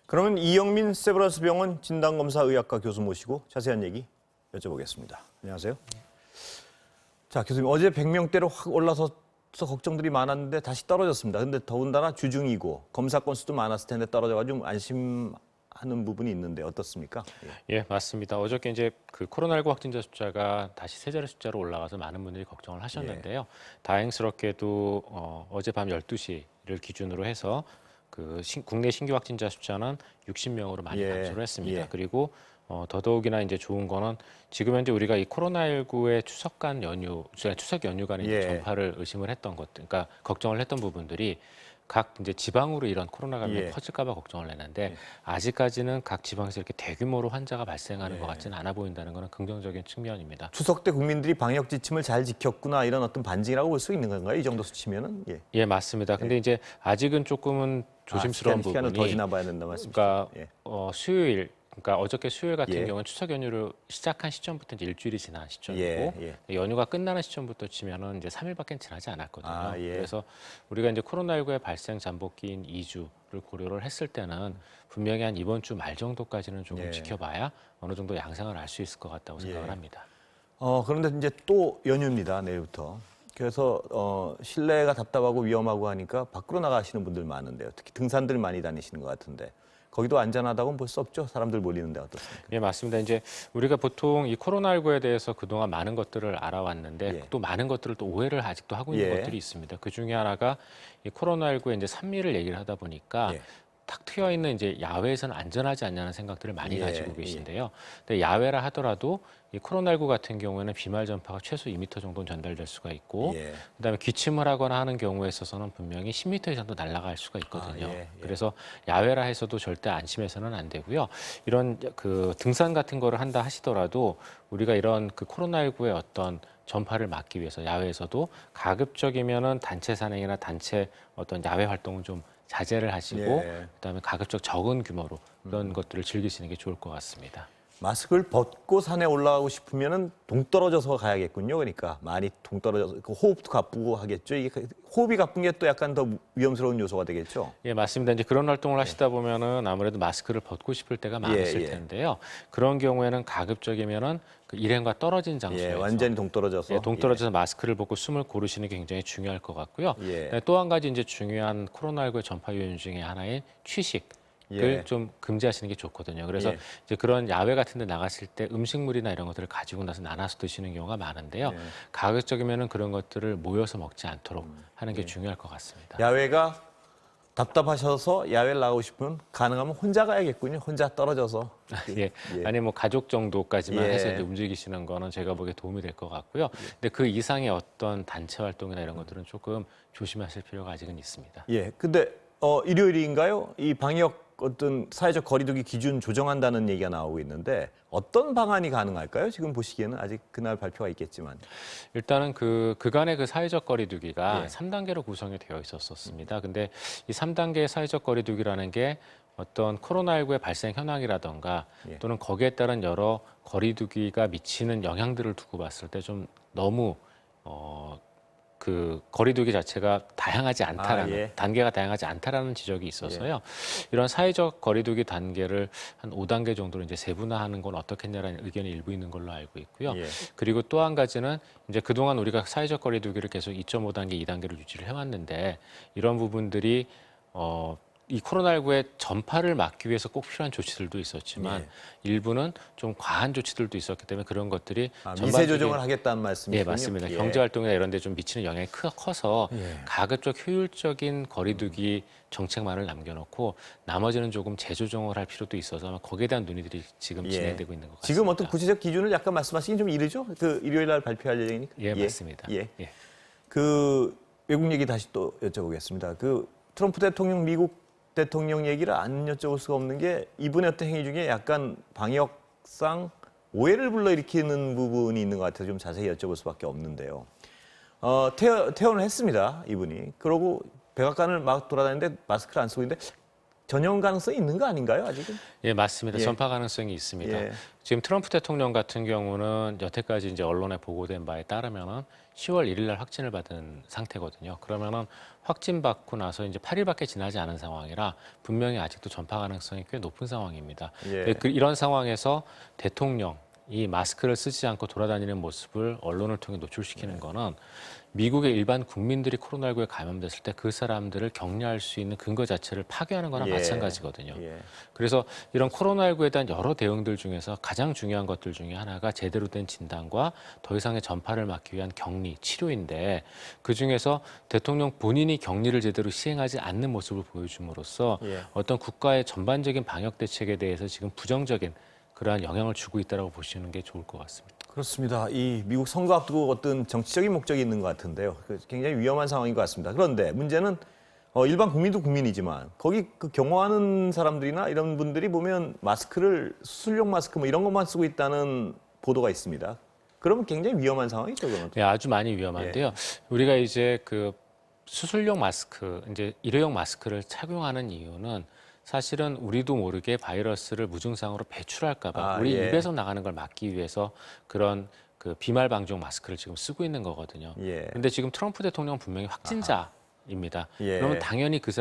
그러면 이영민 세브란스 병원 진단검사의학과 교수 모시고 자세한 얘기 여쭤보겠습니다. 안녕하세요. 자, 교수님, 어제 100명대로 확 올라서서 걱정들이 많았는데 다시 떨어졌습니다. 근데 더군다나 주중이고 검사 건수도 많았을 텐데 떨어져가지고 안심하는 부분이 있는데 어떻습니까? 예, 맞습니다. 어저께 이제 그 코로나19 확진자 숫자가 다시 세 자리 숫자로 올라가서 많은 분들이 걱정을 하셨는데요. 다행스럽게도 어젯밤 12시를 기준으로 해서 국내 신규 확진자 숫자는 60명으로 많이 감소를 했습니다. 그리고 더더욱이나 이제 좋은 거는 지금 현재 우리가 이 코로나19의 추석 연휴간에 이제 전파를 의심을 했던 것, 그러니까 걱정을 했던 부분들이 각 이제 지방으로 이런 코로나 감염이 퍼질까봐 걱정을 했는데 아직까지는 각 지방에서 이렇게 대규모로 환자가 발생하는 것 같지는 않아 보인다는 것은 긍정적인 측면입니다. 추석 때 국민들이 방역 지침을 잘 지켰구나 이런 어떤 반증이라고 볼 수 있는 건가요? 이 정도 수치면은? 예, 맞습니다. 근데 이제 아직은 조금은 조심스러운 시간을 부분이 더 지나봐야 된다 말씀이시죠? 그러니까 수요일, 그러니까 어저께 수요일 같은 경우는 추석 연휴를 시작한 시점부터 이제 일주일이 지난 시점이고 연휴가 끝나는 시점부터 치면은 이제 3일밖에 지나지 않았거든요. 그래서 우리가 이제 코로나19의 발생 잠복기인 2주를 고려를 했을 때는 분명히 한 이번 주 말 정도까지는 조금 지켜봐야 어느 정도 양상을 알 수 있을 것 같다고 생각을 합니다. 그런데 이제 또 연휴입니다, 내일부터. 그래서 실내가 답답하고 위험하고 하니까 밖으로 나가시는 분들 많은데요. 특히 등산들 많이 다니시는 것 같은데. 거기도 안전하다고는 볼 수 없죠. 사람들 몰리는데 어떻습니까? 예, 맞습니다. 이제 우리가 보통 이 코로나19에 대해서 그동안 많은 것들을 알아왔는데 또 많은 것들을 또 오해를 아직도 하고 있는 것들이 있습니다. 그 중에 하나가 이 코로나19의 이제 산미를 얘기를 하다 보니까 탁 트여 있는 이제 야외에서는 안전하지 않냐는 생각들을 많이 가지고 계신데요. 근데 야외라 하더라도 이 코로나19 같은 경우에는 비말 전파가 최소 2m 정도는 전달될 수가 있고, 그다음에 기침을 하거나 하는 경우에 있어서는 분명히 10m 이상도 날아갈 수가 있거든요. 그래서 야외라 해서도 절대 안심해서는 안 되고요. 이런 그 등산 같은 거를 한다 하시더라도 우리가 이런 그 코로나19의 어떤 전파를 막기 위해서 야외에서도 가급적이면은 단체 산행이나 단체 어떤 야외 활동은 좀 자제를 하시고 그다음에 가급적 적은 규모로 그런 것들을 즐기시는 게 좋을 것 같습니다. 마스크를 벗고 산에 올라가고 싶으면은 동떨어져서 가야겠군요. 그러니까 많이 동떨어져서 호흡도 가쁘고 하겠죠. 이게 호흡이 가쁜 게 또 약간 더 위험스러운 요소가 되겠죠. 예, 맞습니다. 이제 그런 활동을 하시다 보면은 아무래도 마스크를 벗고 싶을 때가 많으실 텐데요. 그런 경우에는 가급적이면은 그 일행과 떨어진 장소에서 완전히 동떨어져서 동떨어져서 마스크를 벗고 숨을 고르시는 게 굉장히 중요할 것 같고요. 또 한 가지 이제 중요한 코로나19의 전파 요인 중에 하나인 취식을 좀 금지하시는 게 좋거든요. 그래서 이제 그런 야외 같은 데 나갔을 때 음식물이나 이런 것들을 가지고 나서 나눠서 드시는 경우가 많은데요. 가급적이면은 그런 것들을 모여서 먹지 않도록 하는 게 중요할 것 같습니다. 야외가 답답하셔서 야외를 나가고 싶으면 가능하면 혼자 가야겠군요. 혼자 떨어져서. 아니 뭐 가족 정도까지만 해서 이제 움직이시는 거는 제가 보기에 도움이 될 것 같고요. 근데 그 이상의 어떤 단체 활동이나 이런 것들은 조금 조심하실 필요가 아직은 있습니다. 근데 일요일인가요? 이 방역 어떤 사회적 거리두기 기준 조정한다는 얘기가 나오고 있는데 어떤 방안이 가능할까요? 지금 보시기에는 아직 그날 발표가 있겠지만. 일단은 그간의 그 사회적 거리두기가 3단계로 구성이 되어 있었습니다. 근데 이 3단계의 사회적 거리두기라는 게 어떤 코로나19의 발생 현황이라던가 또는 거기에 따른 여러 거리두기가 미치는 영향들을 두고 봤을 때 좀 너무 그 거리두기 자체가 다양하지 않다라는 단계가 다양하지 않다라는 지적이 있어서요. 이런 사회적 거리두기 단계를 한 5단계 정도로 이제 세분화하는 건 어떻겠냐라는 의견이 일부 있는 걸로 알고 있고요. 그리고 또 한 가지는 이제 그동안 우리가 사회적 거리두기를 계속 2.5단계, 2단계로 유지를 해왔는데 이런 부분들이 이 코로나19의 전파를 막기 위해서 꼭 필요한 조치들도 있었지만 일부는 좀 과한 조치들도 있었기 때문에 그런 것들이 미세 조정을 하겠다는 말씀이시군요. 네, 맞습니다. 경제활동이나 이런 데 좀 미치는 영향이 커서 가급적 효율적인 거리두기 정책만을 남겨놓고 나머지는 조금 재조정을 할 필요도 있어서 아마 거기에 대한 논의들이 지금 진행되고 있는 것 같습니다. 지금 어떤 구체적 기준을 약간 말씀하시긴 좀 이르죠? 그 일요일 날 발표할 예정이니까. 예, 맞습니다. 그 외국 얘기 다시 또 여쭤보겠습니다. 그 트럼프 대통령 미국 대통령 얘기를 안 여쭤볼 수가 없는 게 이분의 어떤 행위 중에 약간 방역상 오해를 불러일으키는 부분이 있는 것 같아서 좀 자세히 여쭤볼 수밖에 없는데요. 퇴원을 했습니다, 이분이. 그러고 백악관을 막 돌아다니는데 마스크를 안 쓰고 있는데 전염 가능성이 있는 거 아닌가요, 아직은? 예, 맞습니다. 예. 전파 가능성이 있습니다. 예. 지금 트럼프 대통령 같은 경우는 여태까지 이제 언론에 보고된 바에 따르면은 10월 1일 날 확진을 받은 상태거든요. 그러면은 확진 받고 나서 이제 8일밖에 지나지 않은 상황이라 분명히 아직도 전파 가능성이 꽤 높은 상황입니다. 예. 이런 상황에서 대통령이 마스크를 쓰지 않고 돌아다니는 모습을 언론을 통해 노출시키는 거는 미국의 일반 국민들이 코로나19에 감염됐을 때 그 사람들을 격려할 수 있는 근거 자체를 파괴하는 거나 예. 마찬가지거든요. 예. 그래서 이런 코로나19에 대한 여러 대응들 중에서 가장 중요한 것들 중에 하나가 제대로 된 진단과 더 이상의 전파를 막기 위한 격리, 치료인데 그중에서 대통령 본인이 격리를 제대로 시행하지 않는 모습을 보여줌으로써 예. 어떤 국가의 전반적인 방역 대책에 대해서 지금 부정적인 그러한 영향을 주고 있다고 보시는 게 좋을 것 같습니다. 그렇습니다. 이 미국 선거 앞두고 어떤 정치적인 목적이 있는 것 같은데요. 굉장히 위험한 상황인 것 같습니다. 그런데 문제는 일반 국민도 국민이지만 거기 그 경호하는 사람들이나 이런 분들이 보면 마스크를 수술용 마스크 뭐 이런 것만 쓰고 있다는 보도가 있습니다. 그러면 굉장히 위험한 상황이죠, 그건. 네, 아주 많이 위험한데요. 우리가 이제 그 수술용 마스크, 이제 일회용 마스크를 착용하는 이유는 사실은 우리도 모르게 바이러스를 무증상으로 배출할까봐 우리 예. 입에서 나가는 걸 막기 위해서 그런 그 비말 방지용 마스크를 지금 쓰고 있는 거거든요. 예. 근데 지금 트럼프 대통령 분명히 확진자입니다. 예. 그러면 당연히 그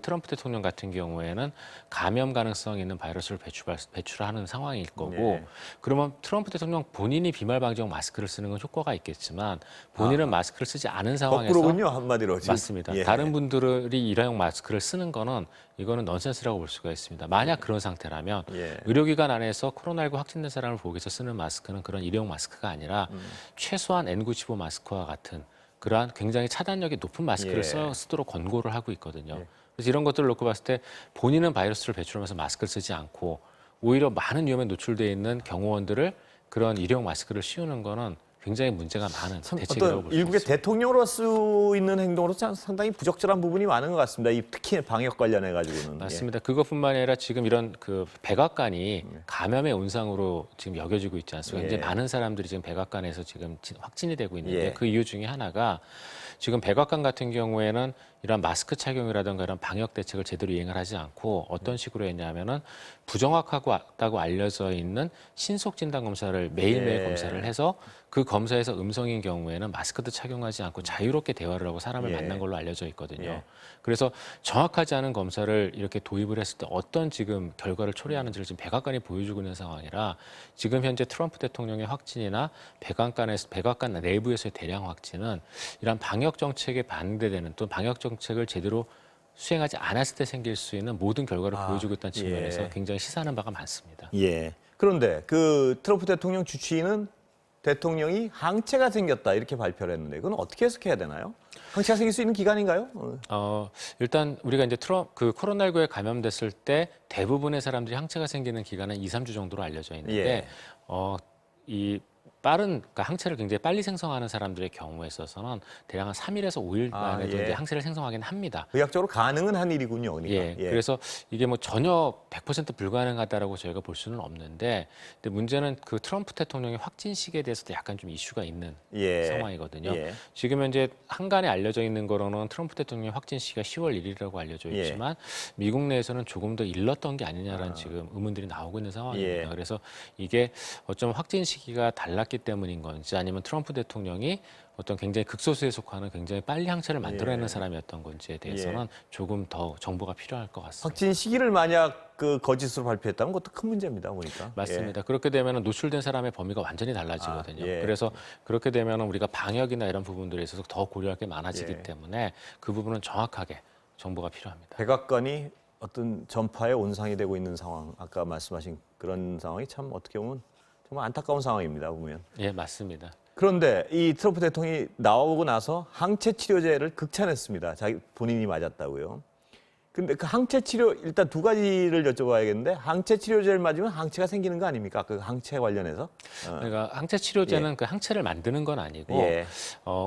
트럼프 대통령 같은 경우에는 감염 가능성 있는 바이러스를 배출하는 상황일 거고 예. 그러면 트럼프 대통령 본인이 비말 방지용 마스크를 쓰는 건 효과가 있겠지만 본인은 마스크를 쓰지 않은 상황에서 거꾸로군요, 한마디로. 지금. 맞습니다. 예. 다른 분들이 일회용 마스크를 쓰는 거는 이거는 넌센스라고 볼 수가 있습니다. 만약 그런 상태라면 예. 의료기관 안에서 코로나19 확진된 사람을 보기 위해서 쓰는 마스크는 그런 일회용 마스크가 아니라 최소한 N95 마스크와 같은 그러한 굉장히 차단력이 높은 마스크를 예. 쓰도록 권고를 하고 있거든요. 예. 그래서 이런 것들을 놓고 봤을 때 본인은 바이러스를 배출하면서 마스크를 쓰지 않고 오히려 많은 위험에 노출되어 있는 경호원들을 그런 일회용 마스크를 씌우는 거는 굉장히 문제가 많은 대책이라고 어떤 볼 수 일국의 있습니다. 대통령으로 할 수 있는 행동으로 상당히 부적절한 부분이 많은 것 같습니다. 특히 방역 관련해 가지고는. 맞습니다. 그것뿐만 아니라 지금 이런 그 백악관이 감염의 온상으로 지금 여겨지고 있지 않습니까? 예. 이제 많은 사람들이 지금 백악관에서 지금 확진이 되고 있는데 예. 그 이유 중에 하나가 지금 백악관 같은 경우에는 이런 마스크 착용이라든가 이런 방역 대책을 제대로 이행을 하지 않고 어떤 식으로 했냐면은 부정확하다고 알려져 있는 신속 진단 검사를 매일매일 예. 검사를 해서 그 검사에서 음성인 경우에는 마스크도 착용하지 않고 자유롭게 대화를 하고 사람을 예. 만난 걸로 알려져 있거든요. 예. 그래서 정확하지 않은 검사를 이렇게 도입을 했을 때 어떤 지금 결과를 초래하는지를 지금 백악관이 보여주고 있는 상황이라 지금 현재 트럼프 대통령의 확진이나 백악관 내부에서의 대량 확진은 이런 방역 정책에 반대되는 또 방역 정책을 제대로 수행하지 않았을 때 생길 수 있는 모든 결과를 보여주고 있다는 측면에서 예. 굉장히 시사하는 바가 많습니다. 예. 그런데 그 트럼프 대통령 주치의는 대통령이 항체가 생겼다 이렇게 발표를 했는데 그건 어떻게 해석해야 되나요? 항체가 생길 수 있는 기간인가요? 일단 우리가 이제 그 코로나19에 감염됐을 때 대부분의 사람들이 항체가 생기는 기간은 2, 3주 정도로 알려져 있는데 이 그러니까 항체를 굉장히 빨리 생성하는 사람들의 경우에 있어서는 대략 한 3일에서 5일 만에도 예. 이제 항체를 생성하긴 합니다. 의학적으로 가능은 한 일이군요. 그러니까. 예, 그래서 이게 뭐 전혀 100% 불가능하다라고 저희가 볼 수는 없는데, 근데 문제는 그 트럼프 대통령의 확진 시기에 대해서도 약간 좀 이슈가 있는 예. 상황이거든요. 예. 지금 현재 한간에 알려져 있는 거로는 트럼프 대통령의 확진 시기가 10월 1일이라고 알려져 예. 있지만 미국 내에서는 조금 더 일렀던 게 아니냐라는 지금 의문들이 나오고 있는 상황입니다. 예. 그래서 이게 어쩌면 확진 시기가 달랐기 때문인 건지 아니면 트럼프 대통령이 어떤 굉장히 극소수에 속하는 굉장히 빨리 항체를 만들어내는 예. 사람이었던 건지에 대해서는 조금 더 정보가 필요할 것 같습니다. 확진 시기를 만약 그 거짓으로 발표했다면 그것도 큰 문제입니다. 보니까. 맞습니다. 그렇게 되면 노출된 사람의 범위가 완전히 달라지거든요. 예. 그래서 그렇게 되면 우리가 방역이나 이런 부분들에 있어서 더 고려할 게 많아지기 예. 때문에 그 부분은 정확하게 정보가 필요합니다. 백악관이 어떤 전파의 온상이 되고 있는 상황, 아까 말씀하신 그런 상황이 참 어떻게 보면 정말 안타까운 상황입니다. 보면. 예, 맞습니다. 그런데 이 트럼프 대통령이 나오고 나서 항체 치료제를 극찬했습니다. 자기 본인이 맞았다고요. 근데 그 항체 치료 일단 두 가지를 여쭤봐야겠는데 항체 치료제를 맞으면 항체가 생기는 거 아닙니까? 그 항체 관련해서. 그러니까 항체 치료제는 그 항체를 만드는 건 아니고 예.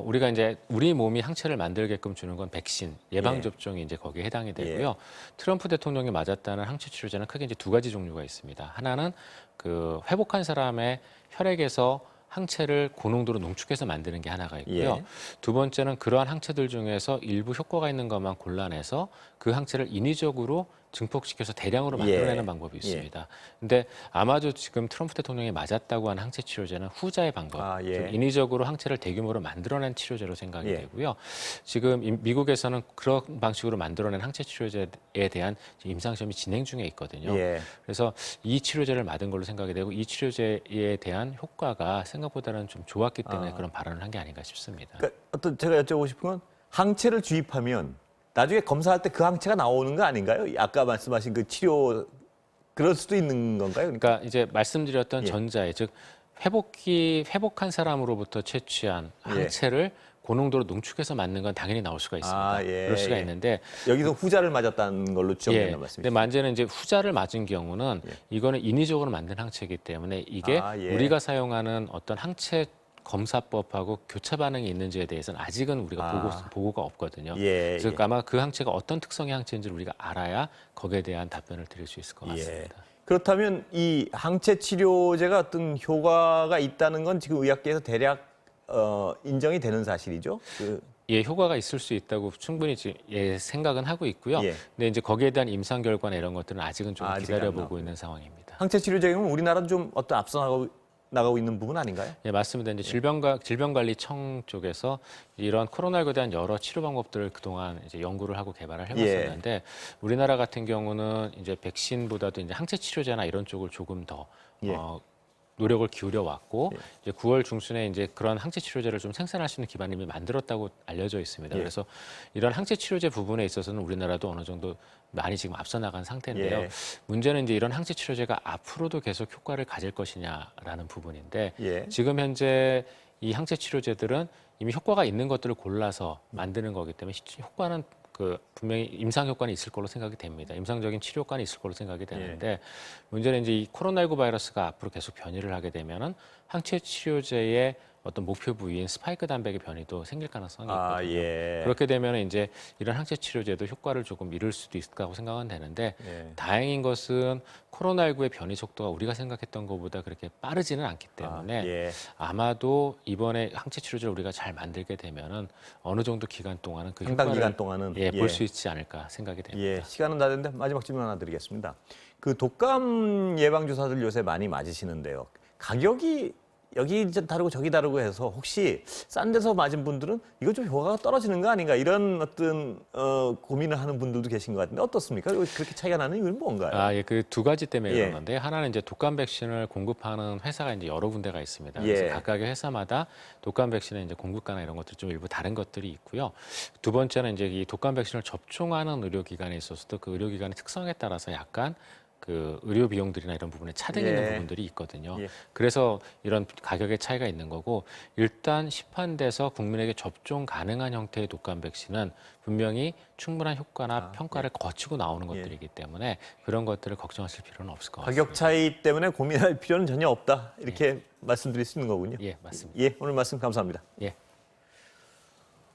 우리가 이제 우리 몸이 항체를 만들게끔 주는 건 백신 예방 접종이 이제 거기에 해당이 되고요. 트럼프 대통령이 맞았다는 항체 치료제는 크게 이제 두 가지 종류가 있습니다. 하나는 그 회복한 사람의 혈액에서 항체를 고농도로 농축해서 만드는 게 하나가 있고요. 두 번째는 그러한 항체들 중에서 일부 효과가 있는 것만 골라내서 그 항체를 인위적으로 증폭시켜서 대량으로 만들어내는 예. 방법이 있습니다. 근데 아마도 지금 트럼프 대통령이 맞았다고 한 항체 치료제는 후자의 방법, 즉 인위적으로 항체를 대규모로 만들어낸 치료제로 생각이 되고요. 지금 미국에서는 그런 방식으로 만들어낸 항체 치료제에 대한 임상 시험이 진행 중에 있거든요. 그래서 이 치료제를 맞은 걸로 생각이 되고 이 치료제에 대한 효과가 생각보다는 좀 좋았기 때문에 그런 발언을 한 게 아닌가 싶습니다. 그러니까 어떤 제가 여쭤보고 싶은 건 항체를 주입하면 나중에 검사할 때 그 항체가 나오는 거 아닌가요? 아까 말씀하신 그 치료 그럴 수도 있는 건가요? 그러니까 이제 말씀드렸던 전자의 즉 회복한 사람으로부터 채취한 항체를 고농도로 농축해서 맞는 건 당연히 나올 수가 있습니다. 그럴 수가 있는데 여기서 후자를 맞았다는 걸로 추정되는 말씀이죠. 근데 문제는 이제 후자를 맞은 경우는 이거는 인위적으로 만든 항체이기 때문에 이게 우리가 사용하는 어떤 항체 검사법하고 교차 반응이 있는지에 대해서는 아직은 우리가 보고가 없거든요. 그래서 아마 그 항체가 어떤 특성의 항체인지를 우리가 알아야 거기에 대한 답변을 드릴 수 있을 것 같습니다. 그렇다면 이 항체 치료제가 어떤 효과가 있다는 건 지금 의학계에서 대략 인정이 되는 사실이죠? 효과가 있을 수 있다고 충분히 생각은 하고 있고요. 근데 이제 거기에 대한 임상 결과나 이런 것들은 아직은 좀 기다려보고 있는 상황입니다. 항체 치료제는 우리나라는 좀 어떤 앞서 나가고 있는 부분 아닌가요? 네, 맞습니다. 이제 질병관리청 쪽에서 이런 코로나19에 대한 여러 치료 방법들을 그동안 이제 연구를 하고 개발을 해왔었는데 우리나라 같은 경우는 이제 백신보다도 이제 항체 치료제나 이런 쪽을 조금 더 노력을 기울여 왔고 이제 9월 중순에 이제 그런 항체 치료제를 좀 생산할 수 있는 기반을 이미 만들었다고 알려져 있습니다. 그래서 이런 항체 치료제 부분에 있어서는 우리나라도 어느 정도 많이 지금 앞서 나간 상태인데요. 문제는 이제 이런 항체 치료제가 앞으로도 계속 효과를 가질 것이냐라는 부분인데 지금 현재 이 항체 치료제들은 이미 효과가 있는 것들을 골라서 만드는 거기 때문에 효과는 분명히 임상 효과는 있을 걸로 생각이 됩니다. 임상적인 치료 효과는 있을 걸로 생각이 되는데 문제는 이제 이 코로나19 바이러스가 앞으로 계속 변이를 하게 되면은 항체 치료제의 어떤 목표 부위인 스파이크 단백의 변이도 생길 가능성이 있거든요. 그렇게 되면 이제 이런 항체 치료제도 효과를 조금 잃을 수도 있다고 생각은 되는데 다행인 것은 코로나19의 변이 속도가 우리가 생각했던 것보다 그렇게 빠르지는 않기 때문에 아마도 이번에 항체 치료제를 우리가 잘 만들게 되면은 어느 정도 기간 동안은 그 상당 효과를 기간 동안은 볼 수 있지 않을까 생각이 됩니다. 시간은 다 됐는데 마지막 질문 하나 드리겠습니다. 그 독감 예방 주사들 요새 많이 맞으시는데요. 가격이 여기 다르고 저기 다르고 해서 혹시 싼 데서 맞은 분들은 이거 좀 효과가 떨어지는 거 아닌가 이런 어떤 고민을 하는 분들도 계신 것 같은데 어떻습니까? 그렇게 차이가 나는 이유는 뭔가요? 그 두 가지 때문에 그런 건데 하나는 이제 독감 백신을 공급하는 회사가 이제 여러 군데가 있습니다. 그래서 각각의 회사마다 독감 백신의 이제 공급가나 이런 것들 좀 일부 다른 것들이 있고요. 두 번째는 이제 이 독감 백신을 접종하는 의료기관에 있어서도 그 의료기관의 특성에 따라서 약간 그 의료 비용들이나 이런 부분에 차등이 있는 부분들이 있거든요. 그래서 이런 가격의 차이가 있는 거고 일단 시판돼서 국민에게 접종 가능한 형태의 독감 백신은 분명히 충분한 효과나 평가를 거치고 나오는 것들이기 때문에 그런 것들을 걱정하실 필요는 없을 것 같습니다. 가격 차이 때문에 고민할 필요는 전혀 없다 이렇게 말씀드릴 수 있는 거군요. 맞습니다. 오늘 말씀 감사합니다.